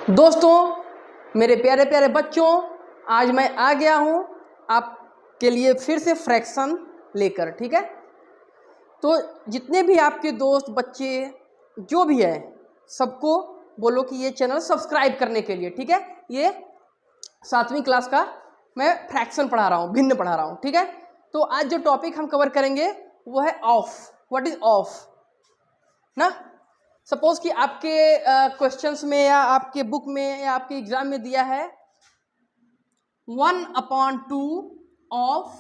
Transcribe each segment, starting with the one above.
दोस्तों मेरे प्यारे प्यारे बच्चों, आज मैं आ गया हूँ आपके लिए फिर से फ्रैक्शन लेकर। ठीक है, तो जितने भी आपके दोस्त बच्चे जो भी है सबको बोलो कि ये चैनल सब्सक्राइब करने के लिए। ठीक है, ये 7वीं क्लास का मैं फ्रैक्शन पढ़ा रहा हूँ, भिन्न पढ़ा रहा हूँ। ठीक है, तो आज जो टॉपिक हम कवर करेंगे वो है ऑफ। व्हाट इज ऑफ ना। सपोज कि आपके क्वेश्चंस में या आपके बुक में या आपके एग्जाम में दिया है 1/2 ऑफ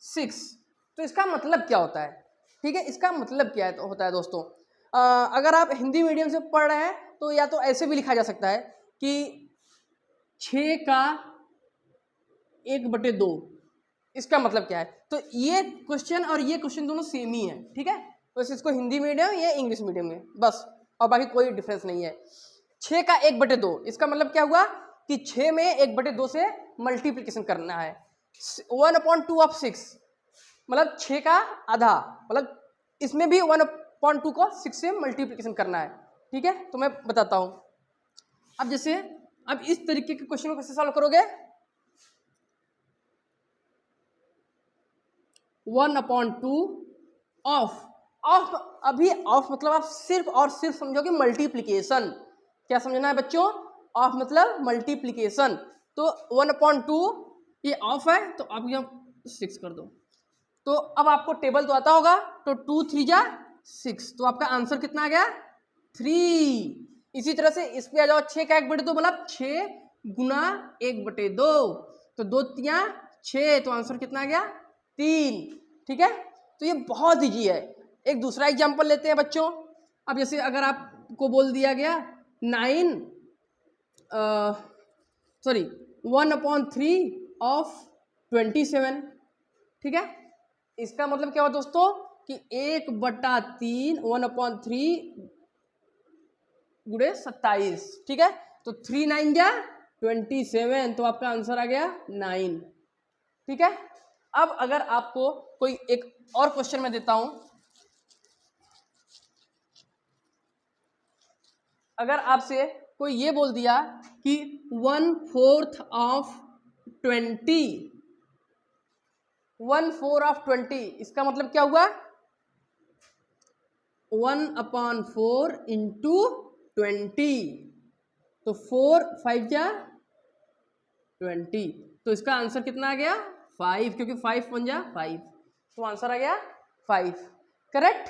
6, तो इसका मतलब क्या होता है। ठीक है, इसका मतलब क्या होता है दोस्तों। अगर आप हिंदी मीडियम से पढ़ रहे हैं तो या तो ऐसे भी लिखा जा सकता है कि 6 का 1/2, इसका मतलब क्या है। तो ये क्वेश्चन और ये क्वेश्चन दोनों सेम ही है। ठीक है, बस इसको हिंदी मीडियम या इंग्लिश मीडियम में बस, और बाकी कोई डिफरेंस नहीं है। 6 का 1/2, इसका मतलब क्या हुआ कि 6 में 1/2 से मल्टीप्लिकेशन करना है। 1/2 ऑफ 6 मतलब 6 का आधा, मतलब इसमें भी 1/2 को 6 से मल्टीप्लिकेशन करना है। ठीक है, तो मैं बताता हूं। अब जैसे अब इस तरीके के क्वेश्चन को कैसे सॉल्व करोगे। 1/2 ऑफ अभी ऑफ मतलब आप सिर्फ और सिर्फ समझोगे मल्टीप्लिकेशन। क्या समझना है बच्चों, ऑफ मतलब मल्टीप्लिकेशन। तो 1/2 ये ऑफ है, तो आप यहाँ 6 कर दो। तो अब आपको टेबल तो आता होगा, तो 2 3 जा 6, तो आपका आंसर कितना आ गया 3। इसी तरह से इस पे आ जाओ, 6 का 1/2 मतलब 6 गुना 1/2, तो 2 3 6, तो आंसर कितना आ गया 3। ठीक है, तो ये बहुत ईजी है। एक दूसरा एग्जांपल लेते हैं बच्चों। अब जैसे अगर आपको बोल दिया गया 1/3 ऑफ 27। ठीक है, इसका मतलब क्या हुआ दोस्तों कि 1/3 1/3 गुणे 27। ठीक है, तो 3 9 जा 27, तो आपका आंसर आ गया 9। ठीक है, अब अगर आपको कोई एक और क्वेश्चन मैं देता हूं। अगर आपसे कोई ये बोल दिया कि 1/4 ऑफ 20, 1/4 ऑफ 20, इसका मतलब क्या हुआ 1/4 इंटू 20, तो 4 5 जा 20, तो इसका आंसर कितना आ गया 5, क्योंकि 5 1 जा 5, तो आंसर आ गया 5। करेक्ट।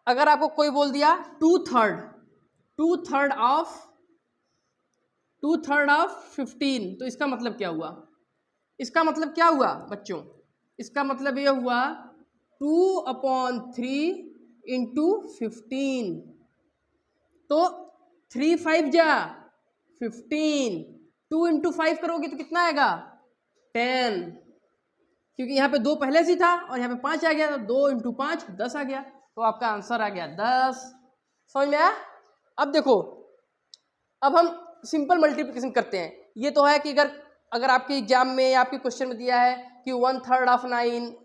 अगर आपको कोई बोल दिया 2/3 ऑफ 15, तो इसका मतलब क्या हुआ। इसका मतलब क्या हुआ बच्चों, इसका मतलब ये हुआ 2/3 इंटू 15, तो 3 5 जा 15, 2 इंटू 5 करोगे तो कितना आएगा 10, क्योंकि यहाँ पे 2 पहले से था और यहाँ पे 5 आ गया, तो 2 इंटू 5 10 आ गया, तो आपका आंसर आ गया 10। समझ में आया। अब देखो, अब हम सिंपल मल्टीप्लिकेशन करते हैं। ये तो है कि अगर आपके एग्जाम में या आपके क्वेश्चन में दिया है कि 1/3 ऑफ 9,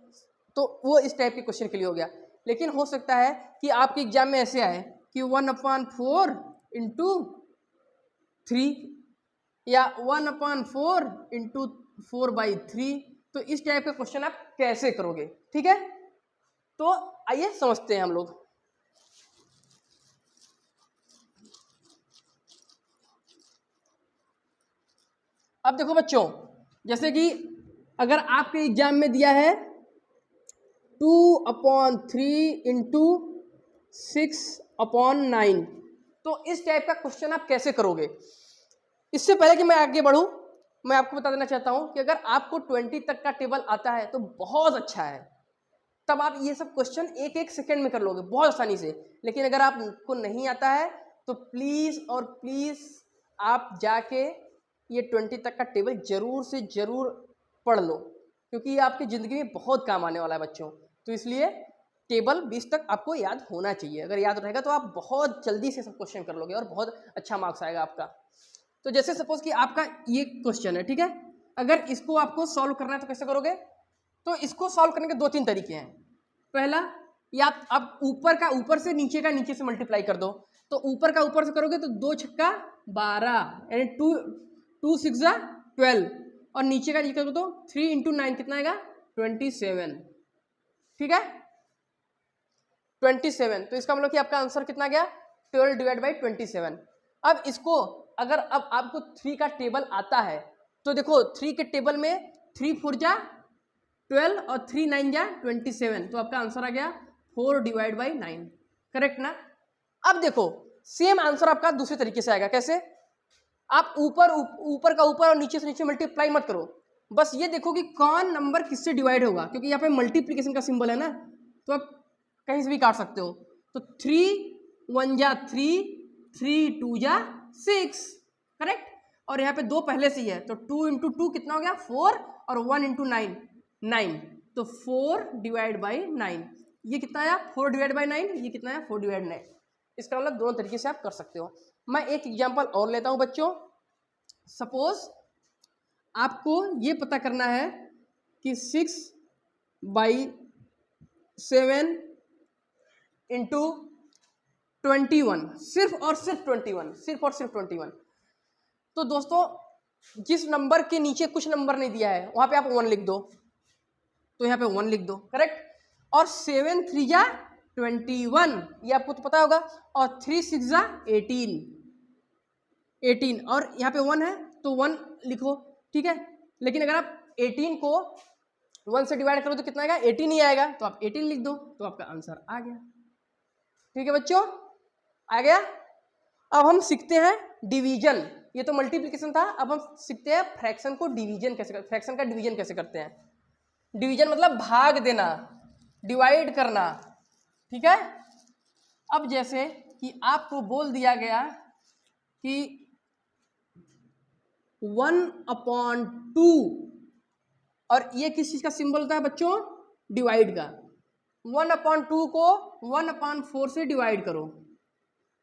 तो वो इस टाइप के क्वेश्चन के लिए हो गया। लेकिन हो सकता है कि आपके एग्जाम में ऐसे आए कि 1/4 इंटू 3 या 1/4 इंटू 4/3, तो इस टाइप का क्वेश्चन आप कैसे करोगे। ठीक है, तो आइए समझते हैं हम लोग। अब देखो बच्चों, जैसे कि अगर आपके एग्जाम में दिया है 2/3 इंटू 6/9, तो इस टाइप का क्वेश्चन आप कैसे करोगे। इससे पहले कि मैं आगे बढ़ूं, मैं आपको बता देना चाहता हूं कि अगर आपको 20 तक का टेबल आता है तो बहुत अच्छा है, तब आप ये सब क्वेश्चन एक एक सेकंड में कर लोगे बहुत आसानी से। लेकिन अगर आपको नहीं आता है तो प्लीज़ और प्लीज़ आप जाके ये 20 तक का टेबल जरूर से जरूर पढ़ लो, क्योंकि ये आपकी ज़िंदगी में बहुत काम आने वाला है बच्चों। तो इसलिए टेबल 20 तक आपको याद होना चाहिए। अगर याद रहेगा तो आप बहुत जल्दी से सब क्वेश्चन कर लोगे और बहुत अच्छा मार्क्स आएगा आपका। तो जैसे सपोज कि आपका ये क्वेश्चन है, ठीक है, अगर इसको आपको सॉल्व करना है तो कैसे करोगे। तो इसको सॉल्व करने के 2 3 तरीके हैं। पहला, या आप ऊपर से नीचे का नीचे से मल्टीप्लाई कर दो। तो ऊपर का ऊपर से करोगे तो 2 छक्का 12 यानी 2 6 जा 12 और नीचे का करोगे तो 3 इंटू 9 कितना आएगा 27। ठीक है 27। तो इसका मतलब कि आपका आंसर कितना गया 12 डिवाइड बाई 27। अब इसको अगर अब आपको 3 का टेबल आता है तो देखो 3 के टेबल में 3 4 जा 12 और 3 9 जा 27। तो आपका आंसर आ गया 4 डिवाइड बाई 9। करेक्ट ना। अब देखो सेम आंसर आपका दूसरे तरीके से आएगा। कैसे? आप ऊपर का ऊपर और नीचे से नीचे मल्टीप्लाई मत करो, बस ये देखो कि कौन नंबर किससे डिवाइड होगा, क्योंकि यहाँ पे मल्टीप्लीकेशन का सिंबल है ना, तो आप कहीं से भी काट सकते हो। तो 3 1 जा 3 3 2 जा 6। करेक्ट। और यहाँ पे 2 पहले से ही है तो 2 इंटू 2 कितना हो गया 4 और 1 इंटू 9 9। तो 4 डिवाइड बाई 9 ये कितना आया 4 डिवाइड बाई 9। ये कितना आया 4 डिवाइड 9। इसका मतलब दोनों तरीके से आप कर सकते हो। मैं एक एग्जांपल और लेता हूं बच्चों। सपोज आपको ये पता करना है कि 6 बाई 7 इंटू 21, सिर्फ और सिर्फ 21। तो दोस्तों जिस नंबर के नीचे कुछ नंबर नहीं दिया है वहां पे आप 1 लिख दो, तो यहाँ पे 1 लिख दो। करेक्ट। और 7 3 जा 21 ये आपको तो पता होगा, और 3 6 जा 18 और यहाँ पे 1 है तो 1 लिखो। ठीक है। लेकिन अगर आप 18 को 1 से डिवाइड करो तो कितना आएगा 18 ही आएगा, तो आप 18 लिख दो, तो आपका आंसर आ गया। ठीक है बच्चों, आ गया। अब हम सीखते हैं डिवीजन। ये तो मल्टीप्लिकेशन था, अब हम सीखते हैं फ्रैक्शन को डिवीजन कैसे करते हैं, फ्रैक्शन का डिवीजन कैसे करते हैं। डिवीजन मतलब भाग देना, डिवाइड करना। ठीक है। अब जैसे कि आपको बोल दिया गया कि 1/2 और ये किस चीज का सिंबल होता है बच्चों डिवाइड का। 1/2 को 1/4 से डिवाइड करो।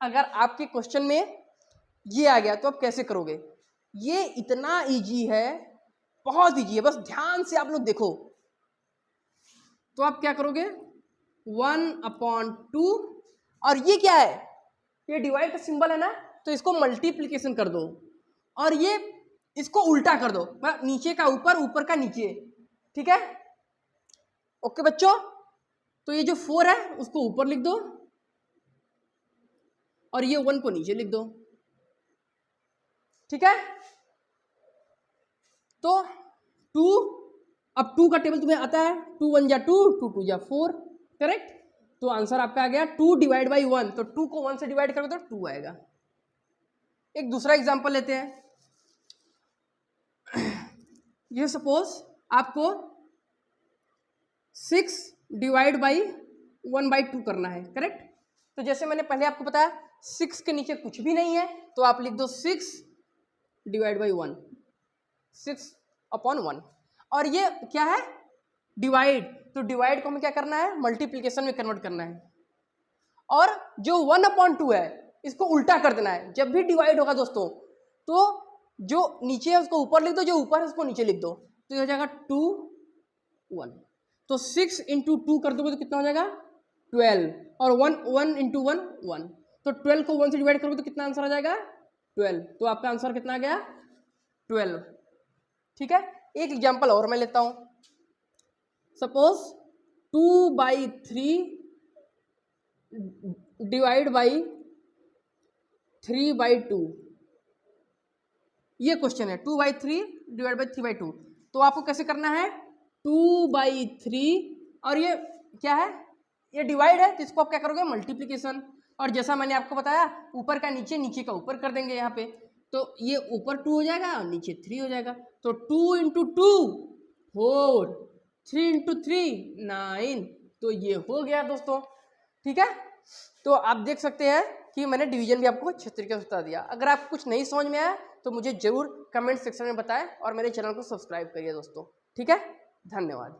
अगर आपके क्वेश्चन में ये आ गया तो आप कैसे करोगे। ये इतना इजी है, बहुत इजी है, बस ध्यान से आप लोग देखो। तो आप क्या करोगे 1/2 और ये क्या है ये डिवाइड का सिंबल है ना, तो इसको मल्टीप्लिकेशन कर दो और ये इसको उल्टा कर दो, मतलब नीचे का ऊपर ऊपर का नीचे। ठीक है। ओके बच्चों, तो ये जो 4 है उसको ऊपर लिख दो और ये 1 को नीचे लिख दो। ठीक है। तो 2, अब 2 का टेबल तुम्हें आता है, 2 1 जा 2 2 2 जा 4। करेक्ट। तो आंसर आपका आ गया 2 डिवाइड बाई 1। तो 2 को 1 से डिवाइड करोगे तो 2 आएगा। एक दूसरा एग्जांपल लेते हैं। ये सपोज आपको 6 डिवाइड बाई 1/2 करना है। करेक्ट। तो जैसे मैंने पहले आपको बताया 6 के नीचे कुछ भी नहीं है तो आप लिख दो 6 डिवाइड बाई 1, 6/1। और ये क्या है डिवाइड, तो डिवाइड को हमें क्या करना है मल्टीप्लिकेशन में कन्वर्ट करना है। और जो 1/2 है इसको उल्टा कर देना है। जब भी डिवाइड होगा दोस्तों तो जो नीचे है उसको ऊपर लिख दो, जो ऊपर है उसको नीचे लिख दो, तो ये हो जाएगा 2 1। तो 6 इंटू 2 कर दोगे तो कितना हो जाएगा 12 और 1 इंटू 1 1। तो 12 को 1 से डिवाइड करोगे तो कितना आंसर आ जाएगा 12। तो आपका आंसर कितना आ गया 12। ठीक है। एक एग्जांपल और मैं लेता हूं। सपोज 2/3 डिवाइड बाई 3/2 ये क्वेश्चन है। 2/3 डिवाइड बाई 3/2। तो आपको कैसे करना है 2/3 और ये क्या है ये डिवाइड है तो इसको आप क्या करोगे मल्टीप्लिकेशन। और जैसा मैंने आपको बताया ऊपर का नीचे, नीचे का ऊपर कर देंगे यहाँ पे, तो ये ऊपर 2 हो जाएगा और नीचे 3 हो जाएगा। तो 2 इंटू 2 4, 3 इंटू 3 9। तो ये हो गया दोस्तों। ठीक है। तो आप देख सकते हैं कि मैंने डिवीजन भी आपको अच्छे तरीके से बता दिया। अगर आपको कुछ नहीं समझ में आया तो मुझे जरूर कमेंट सेक्शन में बताएं और मेरे चैनल को सब्सक्राइब करिए दोस्तों। ठीक है। धन्यवाद।